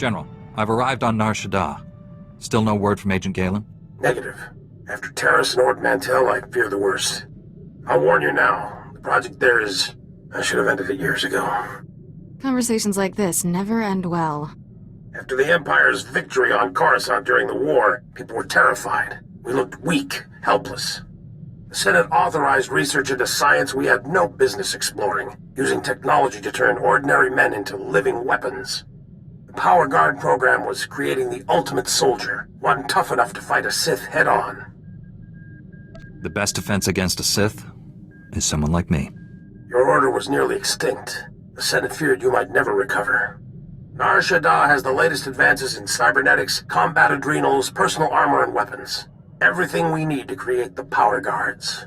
General, I've arrived on Nar Shaddaa. Still no word from Agent Galen? Negative. After Terrace and Ord Mantell, I fear the worst. I'll warn you now. The project there is... I should have ended it years ago. Conversations like this never end well. After the Empire's victory on Coruscant during the war, people were terrified. We looked weak, helpless. The Senate authorized research into science we had no business exploring, using technology to turn ordinary men into living weapons. The Power Guard program was creating the ultimate soldier, one tough enough to fight a Sith head-on. The best defense against a Sith is someone like me. Your order was nearly extinct. The Senate feared you might never recover. Nar Shaddaa has the latest advances in cybernetics, combat adrenals, personal armor, and weapons. Everything we need to create the Power Guards.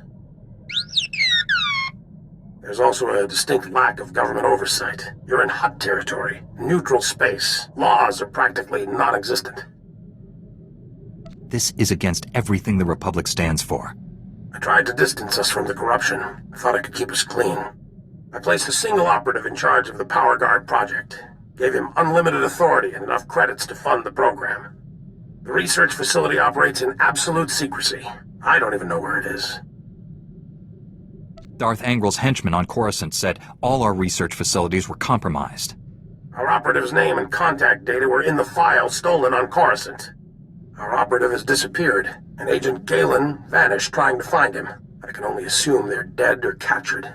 There's also a distinct lack of government oversight. You're in Hutt territory, neutral space. Laws are practically non-existent. This is against everything the Republic stands for. I tried to distance us from the corruption. I thought I could keep us clean. I placed a single operative in charge of the Power Guard project. Gave him unlimited authority and enough credits to fund the program. The research facility operates in absolute secrecy. I don't even know where it is. Darth Angrel's henchmen on Coruscant said all our research facilities were compromised. Our operative's name and contact data were in the file stolen on Coruscant. Our operative has disappeared, and Agent Galen vanished trying to find him. I can only assume they're dead or captured.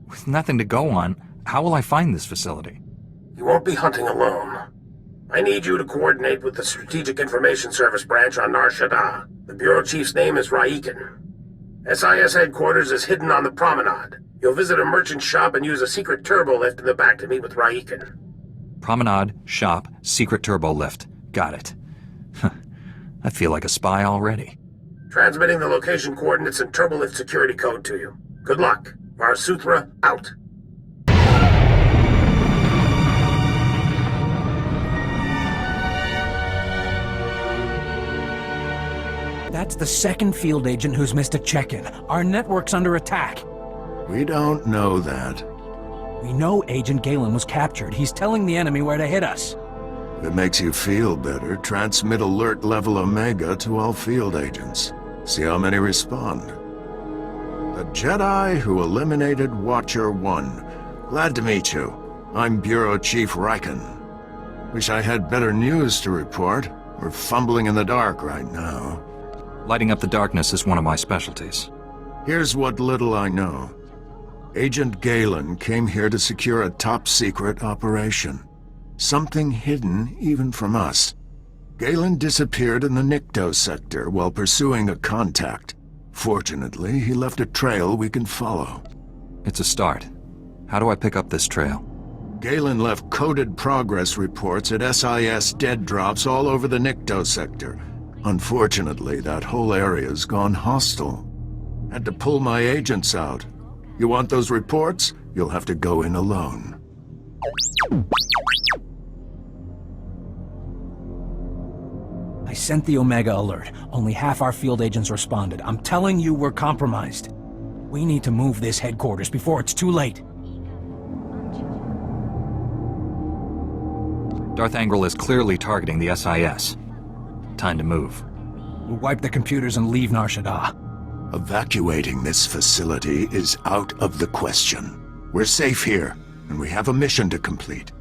With nothing to go on, how will I find this facility? You won't be hunting alone. I need you to coordinate with the Strategic Information Service branch on Nar Shaddaa. The Bureau Chief's name is Raiken. S.I.S headquarters is hidden on the promenade. You'll visit a merchant shop and use a secret turbo lift in the back to meet with Raiken. Promenade, shop, secret turbo lift. Got it. I feel like a spy already. Transmitting the location coordinates and turbo lift security code to you. Good luck. SWTOR out. That's the second field agent who's missed a check-in. Our network's under attack. We don't know that. We know Agent Galen was captured. He's telling the enemy where to hit us. If it makes you feel better, transmit alert level Omega to all field agents. See how many respond. The Jedi who eliminated Watcher 1. Glad to meet you. I'm Bureau Chief Raiken. Wish I had better news to report. We're fumbling in the dark right now. Lighting up the darkness is one of my specialties. Here's what little I know. Agent Galen came here to secure a top-secret operation. Something hidden even from us. Galen disappeared in the Nikto sector while pursuing a contact. Fortunately, he left a trail we can follow. It's a start. How do I pick up this trail? Galen left coded progress reports at S.I.S dead drops all over the Nikto sector. Unfortunately, that whole area's gone hostile. Had to pull my agents out. You want those reports? You'll have to go in alone. I sent the Omega alert. Only half our field agents responded. I'm telling you, we're compromised. We need to move this headquarters before it's too late. Darth Angrel is clearly targeting the S.I.S. Time to move. We'll wipe the computers and leave Nar Shaddaa. Evacuating this facility is out of the question. We're safe here, and we have a mission to complete.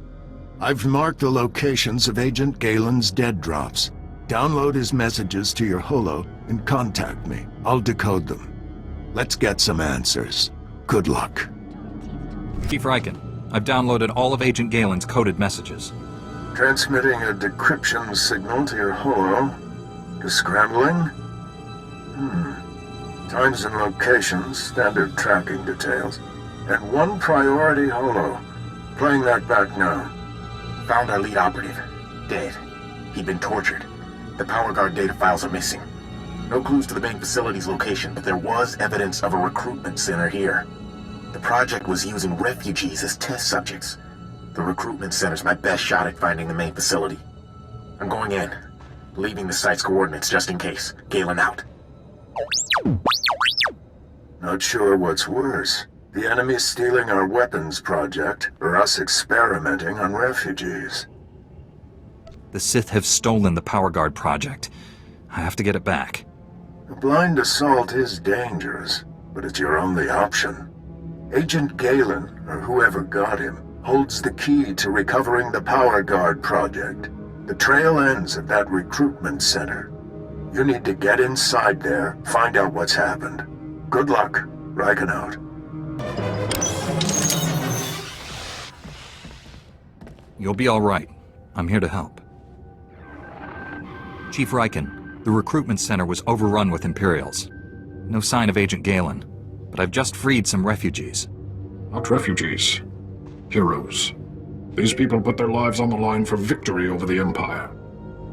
I've marked the locations of Agent Galen's dead drops. Download his messages to your holo and contact me. I'll decode them. Let's get some answers. Good luck. Chief Raiken, I've downloaded all of Agent Galen's coded messages. Transmitting a decryption signal to your holo. Scrambling? Times and locations, standard tracking details. And one priority holo. Playing that back now. Found our lead operative. Dead. He'd been tortured. The Power Guard data files are missing. No clues to the main facility's location, but there was evidence of a recruitment center here. The project was using refugees as test subjects. The recruitment center's my best shot at finding the main facility. I'm going in. Leaving the site's coordinates just in case. Galen out. Not sure what's worse. The enemy stealing our weapons project, or us experimenting on refugees. The Sith have stolen the Power Guard project. I have to get it back. A blind assault is dangerous, but it's your only option. Agent Galen, or whoever got him, holds the key to recovering the Power Guard project. The trail ends at that recruitment center. You need to get inside there, find out what's happened. Good luck. Riken out. You'll be all right. I'm here to help. Chief Riken, the recruitment center was overrun with Imperials. No sign of Agent Galen, but I've just freed some refugees. Not refugees. Heroes. These people put their lives on the line for victory over the Empire.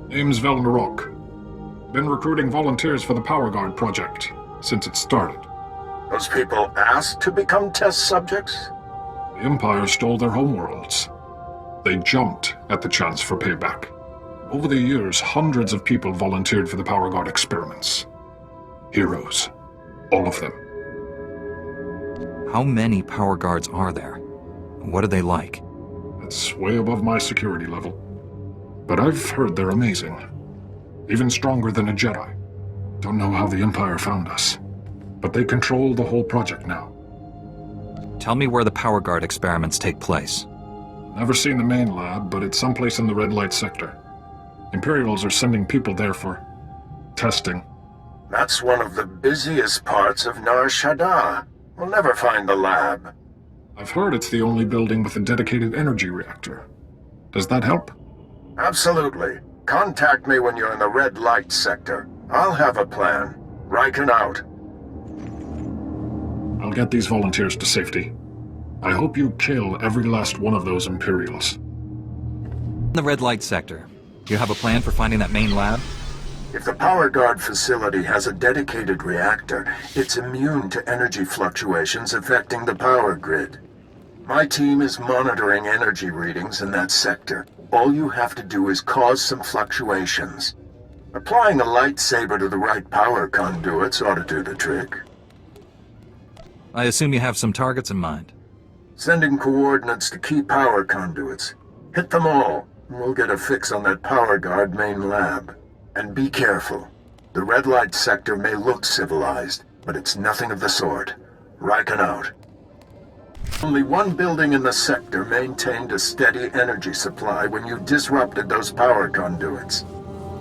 Name's Vel Narok. Been recruiting volunteers for the Power Guard project since it started. Those people asked to become test subjects? The Empire stole their homeworlds. They jumped at the chance for payback. Over the years, hundreds of people volunteered for the Power Guard experiments. Heroes. All of them. How many Power Guards are there? What are they like? That's way above my security level. But I've heard they're amazing. Even stronger than a Jedi. Don't know how the Empire found us. But they control the whole project now. Tell me where the Power Guard experiments take place. Never seen the main lab, but it's someplace in the red light sector. Imperials are sending people there for testing. That's one of the busiest parts of Nar Shaddaa. We'll never find the lab. I've heard it's the only building with a dedicated energy reactor. Does that help? Absolutely. Contact me when you're in the red light sector. I'll have a plan. Riken out. I'll get these volunteers to safety. I hope you kill every last one of those Imperials. The red light sector. You have a plan for finding that main lab? If the Power Guard facility has a dedicated reactor, it's immune to energy fluctuations affecting the power grid. My team is monitoring energy readings in that sector. All you have to do is cause some fluctuations. Applying a lightsaber to the right power conduits ought to do the trick. I assume you have some targets in mind. Sending coordinates to key power conduits. Hit them all, and we'll get a fix on that Power Guard main lab. And be careful. The red light sector may look civilized, but it's nothing of the sort. Riken out. Only one building in the sector maintained a steady energy supply when you disrupted those power conduits.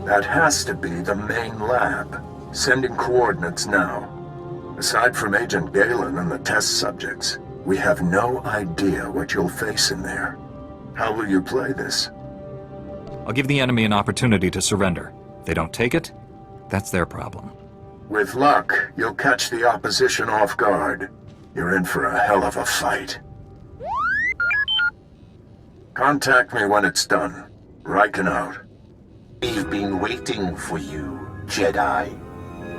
That has to be the main lab. Sending coordinates now. Aside from Agent Galen and the test subjects, we have no idea what you'll face in there. How will you play this? I'll give the enemy an opportunity to surrender. If they don't take it, that's their problem. With luck, you'll catch the opposition off guard. You're in for a hell of a fight. Contact me when it's done. Riken out. We've been waiting for you, Jedi.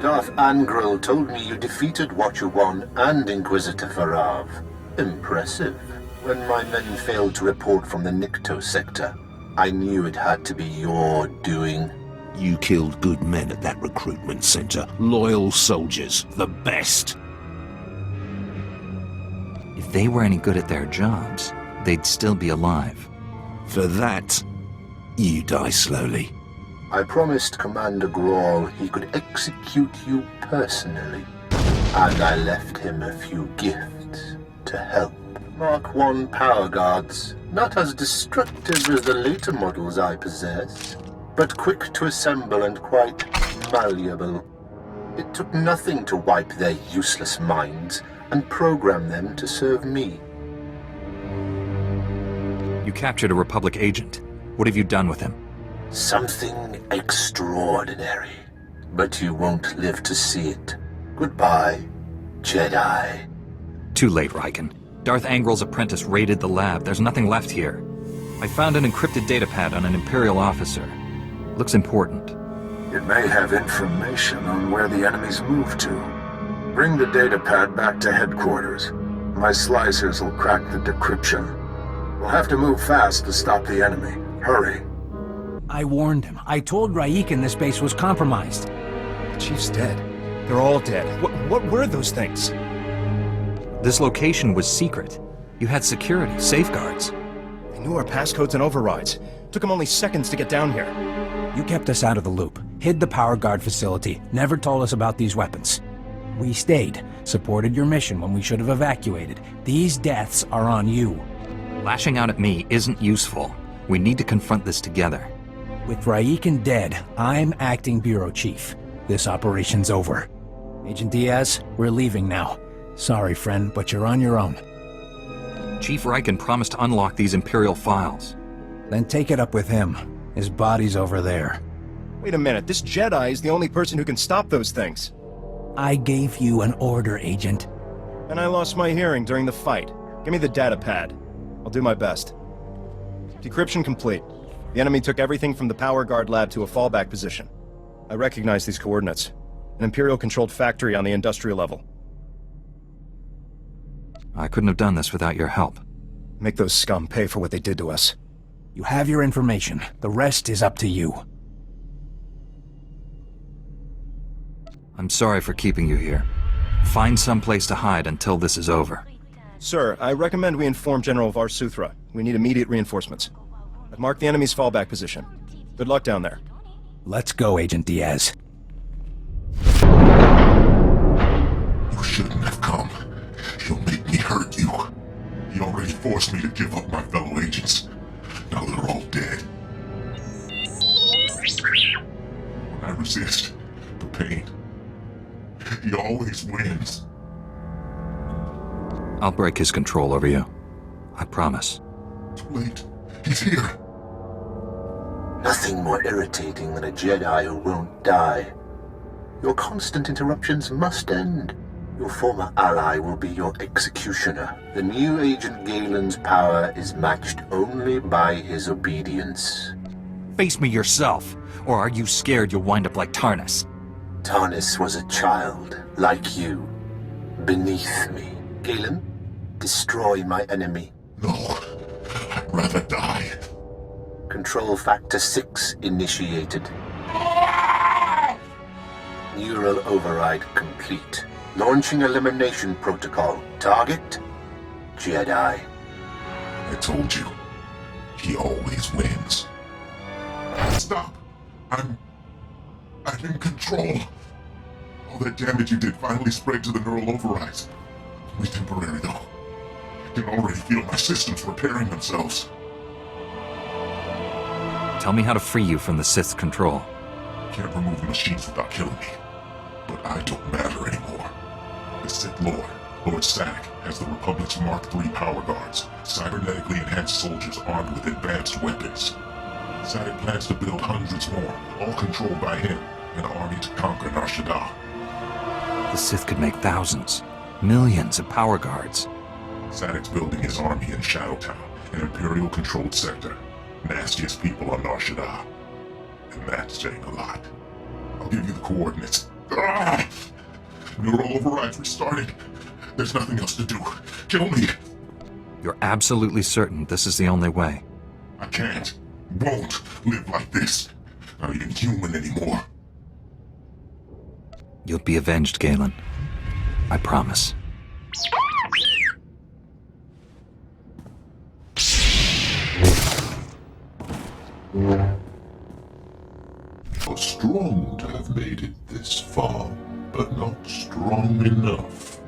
Darth Angral told me you defeated Watcher 1 and Inquisitor Farav. Impressive. When my men failed to report from the Nikto sector, I knew it had to be your doing. You killed good men at that recruitment center. Loyal soldiers. The best. If they were any good at their jobs, they'd still be alive. For that, you die slowly. I promised Commander Grawl he could execute you personally. And I left him a few gifts to help. Mark 1 power guards, not as destructive as the later models I possess, but quick to assemble and quite malleable. It took nothing to wipe their useless minds and program them to serve me. You captured a Republic agent. What have you done with him? Something extraordinary, but you won't live to see it. Goodbye, Jedi. Too late, Riken. Darth Angral's apprentice raided the lab. There's nothing left here. I found an encrypted datapad on an Imperial officer. Looks important. It may have information on where the enemies moved to. Bring the datapad back to headquarters. My slicers will crack the decryption. We'll have to move fast to stop the enemy. Hurry. I warned him. I told Raiken this base was compromised. The Chief's dead. They're all dead. What were those things? This location was secret. You had security, safeguards. They knew our passcodes and overrides. Took him only seconds to get down here. You kept us out of the loop, hid the power guard facility, never told us about these weapons. We stayed, supported your mission when we should have evacuated. These deaths are on you. Lashing out at me isn't useful. We need to confront this together. With Raiken dead, I'm acting bureau chief. This operation's over. Agent Diaz, we're leaving now. Sorry, friend, but you're on your own. Chief Raiken promised to unlock these Imperial files. Then take it up with him. His body's over there. Wait a minute, this Jedi is the only person who can stop those things. I gave you an order, Agent. And I lost my hearing during the fight. Give me the data pad. I'll do my best. Decryption complete. The enemy took everything from the power guard lab to a fallback position. I recognize these coordinates. An Imperial-controlled factory on the industrial level. I couldn't have done this without your help. Make those scum pay for what they did to us. You have your information. The rest is up to you. I'm sorry for keeping you here. Find some place to hide until this is over. Sir, I recommend we inform General Varsuthra. We need immediate reinforcements. I've marked the enemy's fallback position. Good luck down there. Let's go, Agent Diaz. You shouldn't have come. You'll make me hurt you. You already forced me to give up my fellow agents. Now they're all dead. When I resist the pain, he always wins. I'll break his control over you. I promise. Too late. He's here. Nothing more irritating than a Jedi who won't die. Your constant interruptions must end. Your former ally will be your executioner. The new Agent Galen's power is matched only by his obedience. Face me yourself, or are you scared you'll wind up like Tarnus? Tarnus was a child, like you, beneath me. Galen, destroy my enemy. No, I'd rather die. Control Factor 6 initiated. Neural override complete. Launching elimination protocol. Target? Jedi. I told you. He always wins. Stop! I'm in control. All that damage you did finally spread to the neural overrides. Only temporary, though. I can already feel my systems repairing themselves. Tell me how to free you from the Sith's control. Can't remove the machines without killing me. But I don't matter anymore. The Sith Lord, Lord Sadek, has the Republic's Mark III power guards, cybernetically enhanced soldiers armed with advanced weapons. Sadek plans to build hundreds more, all controlled by him, an army to conquer Nar Shaddaa. The Sith could make thousands, millions of power guards. Sadek's building his army in Shadowtown, an Imperial-controlled sector. Nastiest people on Nar Shaddaa. And that's saying a lot. I'll give you the coordinates. Ah! Neural overrides restarting. There's nothing else to do. Kill me. You're absolutely certain this is the only way? I can't. Won't live like this. Not even human anymore. You'll be avenged, Galen. I promise. You're strong to have made it this far, but not strong enough.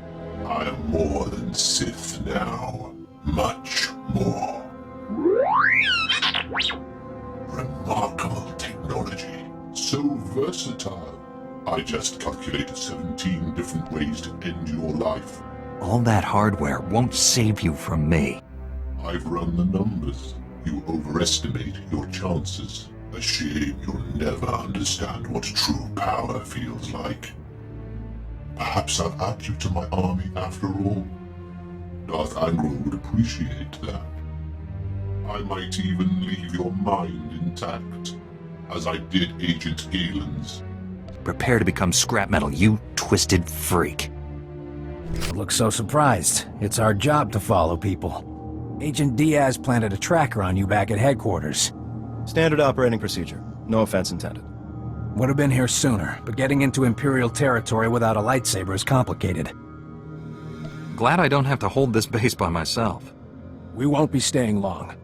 I am more than Sith now. Much more. Remarkable technology. So versatile. I just calculated 17 different ways to end your life. All that hardware won't save you from me. I've run the numbers. You overestimate your chances. A shame you'll never understand what true power feels like. Perhaps I'll add you to my army after all. Darth Angron would appreciate that. I might even leave your mind intact, as I did Agent Galen's. Prepare to become scrap metal, you twisted freak. You look so surprised. It's our job to follow people. Agent Diaz planted a tracker on you back at headquarters. Standard operating procedure. No offense intended. Would have been here sooner, but getting into Imperial territory without a lightsaber is complicated. Glad I don't have to hold this base by myself. We won't be staying long.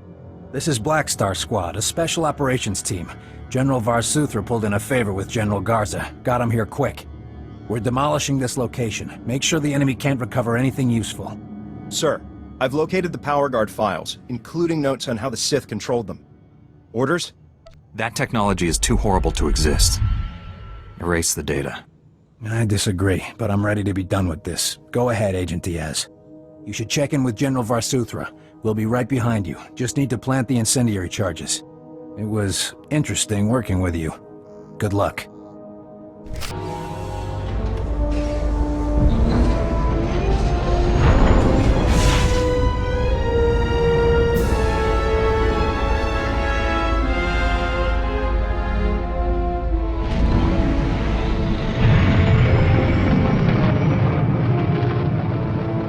This is Black Star Squad, a special operations team. General Varsuthra pulled in a favor with General Garza. Got him here quick. We're demolishing this location. Make sure the enemy can't recover anything useful. Sir, I've located the Power Guard files, including notes on how the Sith controlled them. Orders? That technology is too horrible to exist. Erase the data. I disagree, but I'm ready to be done with this. Go ahead, Agent Diaz. You should check in with General Varsuthra. We'll be right behind you. Just need to plant the incendiary charges. It was interesting working with you. Good luck.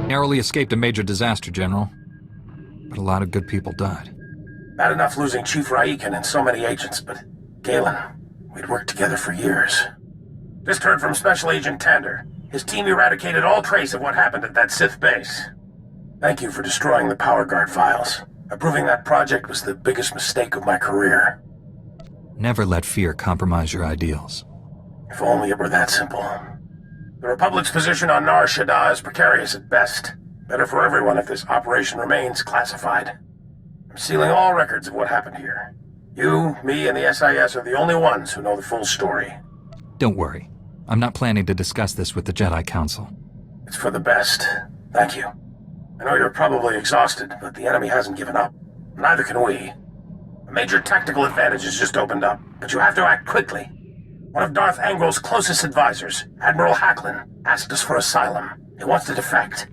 Narrowly escaped a major disaster, General. But a lot of good people died. Bad enough losing Chief Raiken and so many agents, but Galen, we'd worked together for years. Just heard from Special Agent Tander. His team eradicated all trace of what happened at that Sith base. Thank you for destroying the Power Guard files. Approving that project was the biggest mistake of my career. Never let fear compromise your ideals. If only it were that simple. The Republic's position on Nar Shaddaa is precarious at best. Better for everyone if this operation remains classified. I'm sealing all records of what happened here. You, me, and the S.I.S. are the only ones who know the full story. Don't worry. I'm not planning to discuss this with the Jedi Council. It's for the best. Thank you. I know you're probably exhausted, but the enemy hasn't given up. Neither can we. A major tactical advantage has just opened up, but you have to act quickly. One of Darth Angrel's closest advisors, Admiral Hacklin, asked us for asylum. He wants to defect.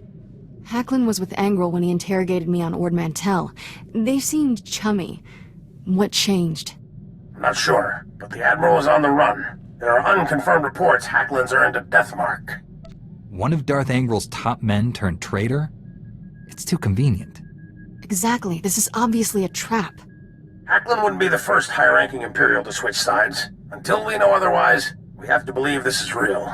Hacklin was with Angrel when he interrogated me on Ord Mantell. They seemed chummy. What changed? I'm not sure, but the Admiral is on the run. There are unconfirmed reports Hacklin's earned a death mark. One of Darth Angrel's top men turned traitor? It's too convenient. Exactly. This is obviously a trap. Hacklin wouldn't be the first high-ranking Imperial to switch sides. Until we know otherwise, we have to believe this is real.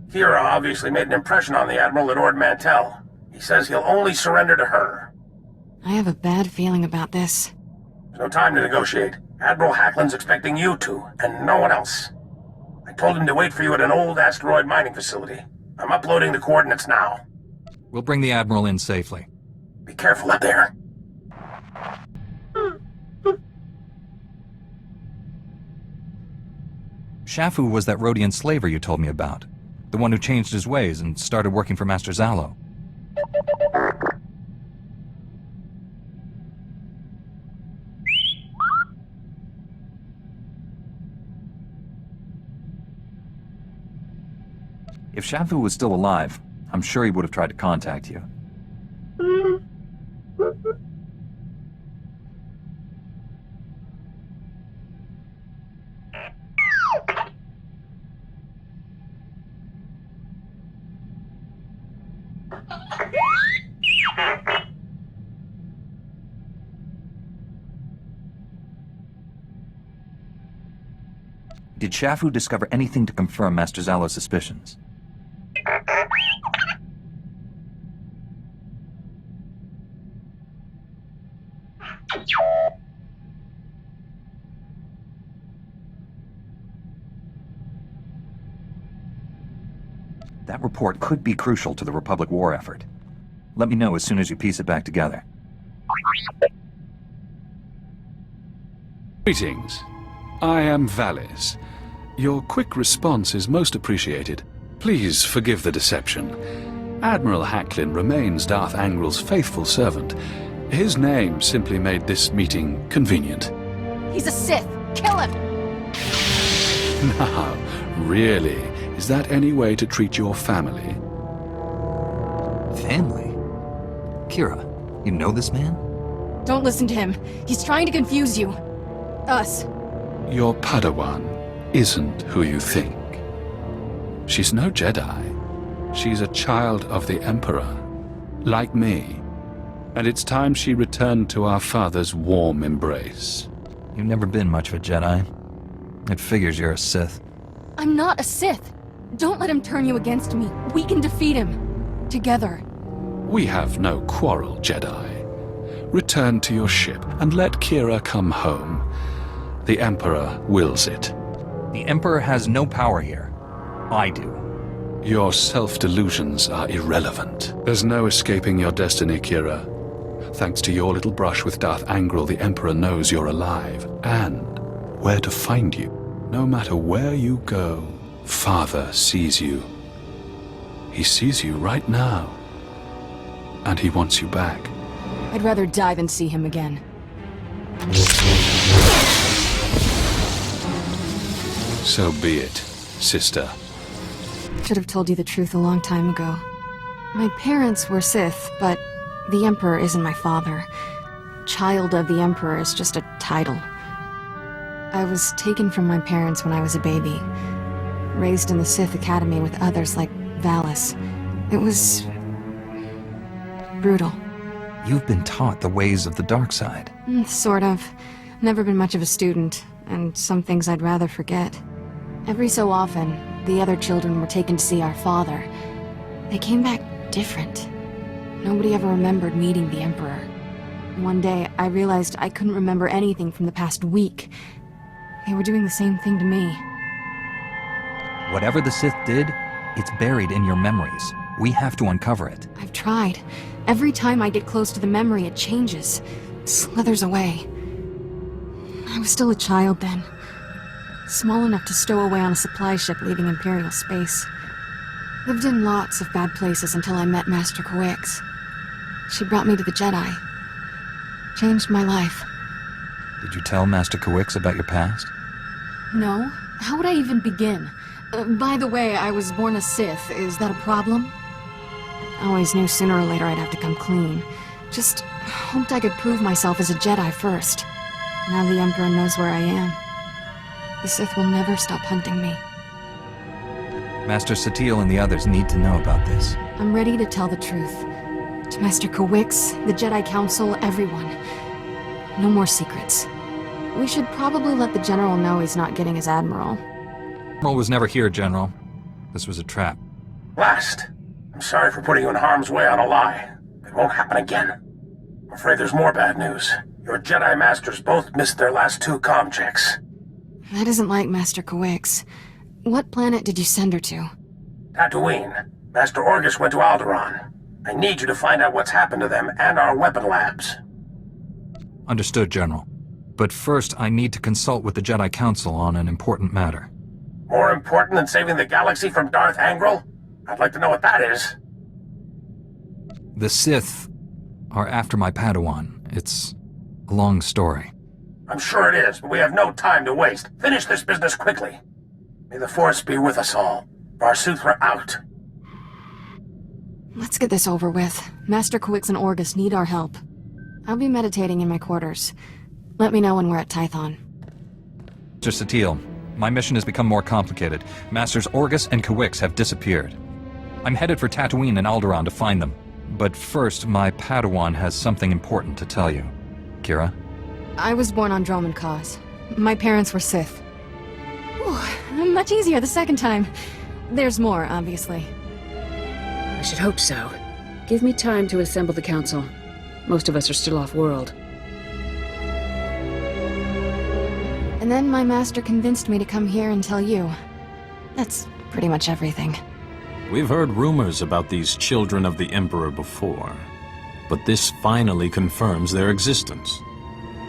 Kira obviously made an impression on the Admiral at Ord Mantell. He says he'll only surrender to her. I have a bad feeling about this. There's no time to negotiate. Admiral Hacklin's expecting you two, and no one else. I told him to wait for you at an old asteroid mining facility. I'm uploading the coordinates now. We'll bring the Admiral in safely. Be careful up there. Shafu was that Rhodian slaver you told me about. The one who changed his ways and started working for Master Zalo. If Shafu was still alive, I'm sure he would have tried to contact you. Did Shafu discover anything to confirm Master Zalo's suspicions? That report could be crucial to the Republic war effort. Let me know as soon as you piece it back together. Greetings. I am Valis. Your quick response is most appreciated. Please forgive the deception. Admiral Hacklin remains Darth Angrel's faithful servant. His name simply made this meeting convenient. He's a Sith! Kill him! Now, really, is that any way to treat your family? Family? Kira, you know this man? Don't listen to him. He's trying to confuse you. Us. Your Padawan isn't who you think. She's no Jedi. She's a child of the Emperor, like me. And it's time she returned to our father's warm embrace. You've never been much of a Jedi. It figures you're a Sith. I'm not a Sith. Don't let him turn you against me. We can defeat him. Together. We have no quarrel, Jedi. return to your ship and let Kira come home. The Emperor wills it. The Emperor has no power here. I do. Your self-delusions are irrelevant. There's no escaping your destiny, Kira. Thanks to your little brush with Darth Angral, the Emperor knows you're alive, and where to find you. No matter where you go, Father sees you. He sees you right now. And he wants you back. I'd rather die than see him again. So be it, sister. Should have told you the truth a long time ago. My parents were Sith, but the Emperor isn't my father. Child of the Emperor is just a title. I was taken from my parents when I was a baby. Raised in the Sith Academy with others like Valis. It was brutal. You've been taught the ways of the dark side. Sort of. Never been much of a student, and some things I'd rather forget. Every so often, the other children were taken to see our father. They came back different. Nobody ever remembered meeting the Emperor. One day, I realized I couldn't remember anything from the past week. They were doing the same thing to me. Whatever the Sith did, it's buried in your memories. We have to uncover it. I've tried. Every time I get close to the memory, it changes. Slithers away. I was still a child then. Small enough to stow away on a supply ship leaving Imperial space. Lived in lots of bad places until I met Master Coix. She brought me to the Jedi. Changed my life. Did you tell Master Coix about your past? No. How would I even begin? By the way, I was born a Sith. Is that a problem? I always knew sooner or later I'd have to come clean. Just hoped I could prove myself as a Jedi first. Now the Emperor knows where I am. The Sith will never stop hunting me. Master Satele and the others need to know about this. I'm ready to tell the truth. To Master Coix, the Jedi Council, everyone. No more secrets. We should probably let the General know he's not getting his Admiral. Admiral was never here, General. This was a trap. Last. I'm sorry for putting you in harm's way on a lie. It won't happen again. I'm afraid there's more bad news. Your Jedi Masters both missed their last 2 comm checks. That isn't like Master Coix. What planet did you send her to? Tatooine. Master Orgus went to Alderaan. I need you to find out what's happened to them and our weapon labs. Understood, General. But first, I need to consult with the Jedi Council on an important matter. More important than saving the galaxy from Darth Angral? I'd like to know what that is. The Sith are after my Padawan. It's a long story. I'm sure it is, but we have no time to waste. Finish this business quickly. May the Force be with us all. Var-Suthra out. Let's get this over with. Master Coix and Orgus need our help. I'll be meditating in my quarters. Let me know when we're at Tython. Master Satele, my mission has become more complicated. Masters Orgus and Coix have disappeared. I'm headed for Tatooine and Alderaan to find them. But first, my Padawan has something important to tell you. Kira? I was born on Droman Cause. My parents were Sith. Ooh, much easier the second time. There's more, obviously. I should hope so. Give me time to assemble the council. Most of us are still off-world. And then my master convinced me to come here and tell you. That's pretty much everything. We've heard rumors about these children of the Emperor before, but this finally confirms their existence.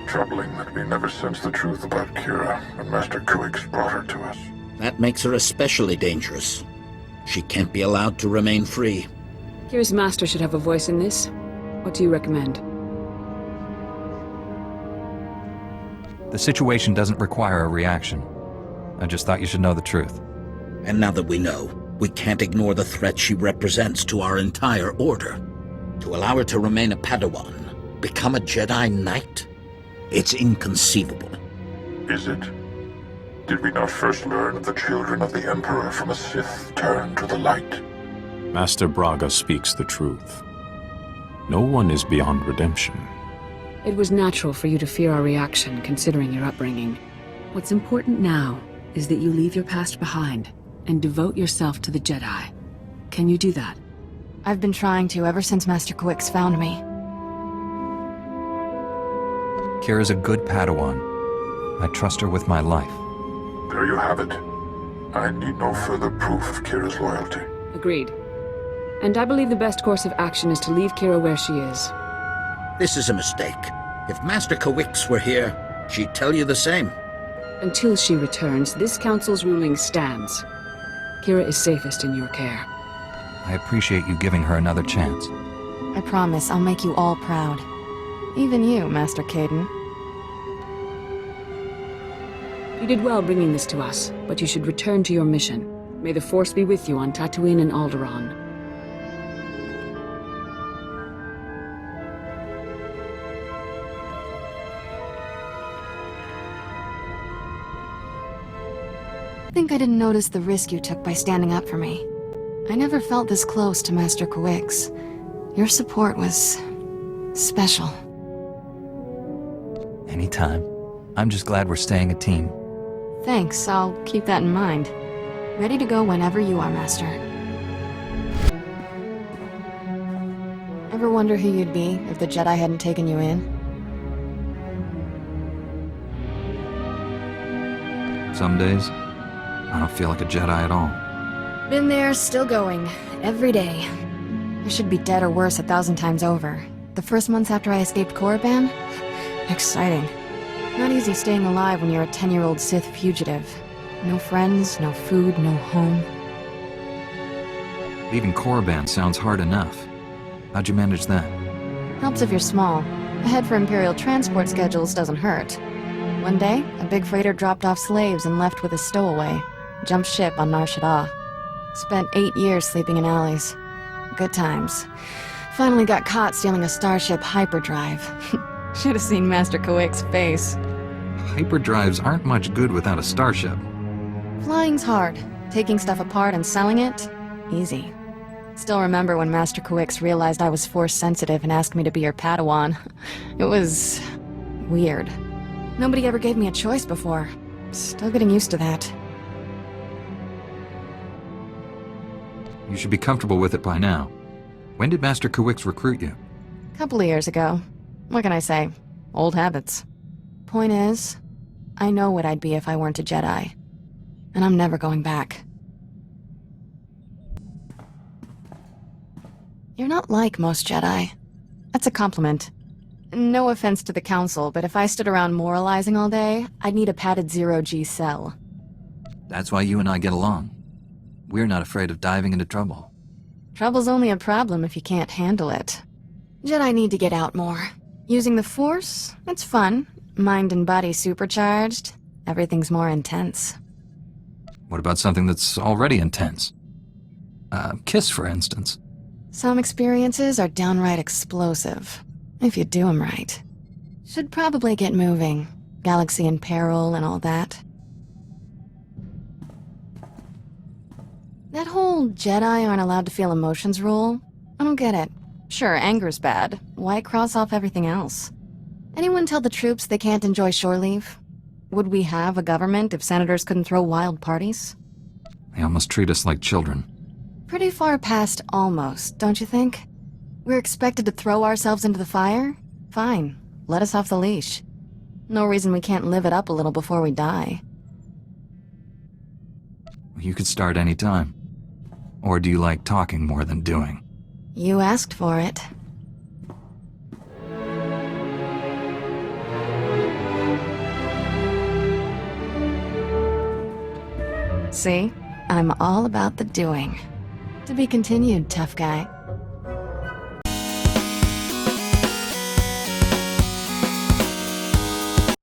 Troubling that we never sensed the truth about Kira when Master Coix brought her to us. That makes her especially dangerous. She can't be allowed to remain free. Kira's master should have a voice in this. What do you recommend? The situation doesn't require a reaction. I just thought you should know the truth. And now that we know, we can't ignore the threat she represents to our entire order. To allow her to remain a Padawan, become a Jedi Knight? It's inconceivable. Is it? Did we not first learn of the children of the Emperor from a Sith turned to the light? Master Braga speaks the truth. No one is beyond redemption. It was natural for you to fear our reaction, considering your upbringing. What's important now is that you leave your past behind and devote yourself to the Jedi. Can you do that? I've been trying to ever since Master Coix found me. Kira's a good Padawan. I trust her with my life. There you have it. I need no further proof of Kira's loyalty. Agreed. And I believe the best course of action is to leave Kira where she is. This is a mistake. If Master Kawix were here, she'd tell you the same. Until she returns, this council's ruling stands. Kira is safest in your care. I appreciate you giving her another chance. I promise I'll make you all proud. Even you, Master Caden. You did well bringing this to us, but you should return to your mission. May the Force be with you on Tatooine and Alderaan. I think I didn't notice the risk you took by standing up for me. I never felt this close to Master Kawix. Your support was special. Anytime. I'm just glad we're staying a team. Thanks, I'll keep that in mind. Ready to go whenever you are, Master. Ever wonder who you'd be if the Jedi hadn't taken you in? Some days, I don't feel like a Jedi at all. Been there, still going. Every day. I should be dead or worse 1,000 times over. The first months after I escaped Korriban? Exciting. Not easy staying alive when you're a 10-year-old Sith fugitive. No friends, no food, no home. Leaving Korriban sounds hard enough. How'd you manage that? Helps if you're small. A head for Imperial transport schedules doesn't hurt. One day, a big freighter dropped off slaves and left with a stowaway. Jumped ship on Nar Shaddaa. Spent 8 years sleeping in alleys. Good times. Finally got caught stealing a starship hyperdrive. Should have seen Master Kawix's face. Hyperdrives aren't much good without a starship. Flying's hard. Taking stuff apart and selling it? Easy. Still remember when Master Kawix realized I was Force-sensitive and asked me to be her Padawan. It was... weird. Nobody ever gave me a choice before. Still getting used to that. You should be comfortable with it by now. When did Master Kawix recruit you? Couple of years ago. What can I say? Old habits. Point is, I know what I'd be if I weren't a Jedi. And I'm never going back. You're not like most Jedi. That's a compliment. No offense to the Council, but if I stood around moralizing all day, I'd need a padded zero-G cell. That's why you and I get along. We're not afraid of diving into trouble. Trouble's only a problem if you can't handle it. Jedi need to get out more. Using the Force, it's fun. Mind and body supercharged. Everything's more intense. What about something that's already intense? Kiss, for instance. Some experiences are downright explosive. If you do them right. Should probably get moving. Galaxy in peril and all that. That whole Jedi aren't allowed to feel emotions rule? I don't get it. Sure, anger's bad. Why cross off everything else? Anyone tell the troops they can't enjoy shore leave? Would we have a government if senators couldn't throw wild parties? They almost treat us like children. Pretty far past almost, don't you think? We're expected to throw ourselves into the fire? Fine. Let us off the leash. No reason we can't live it up a little before we die. You could start any time. Or do you like talking more than doing? You asked for it. See? I'm all about the doing. To be continued, tough guy.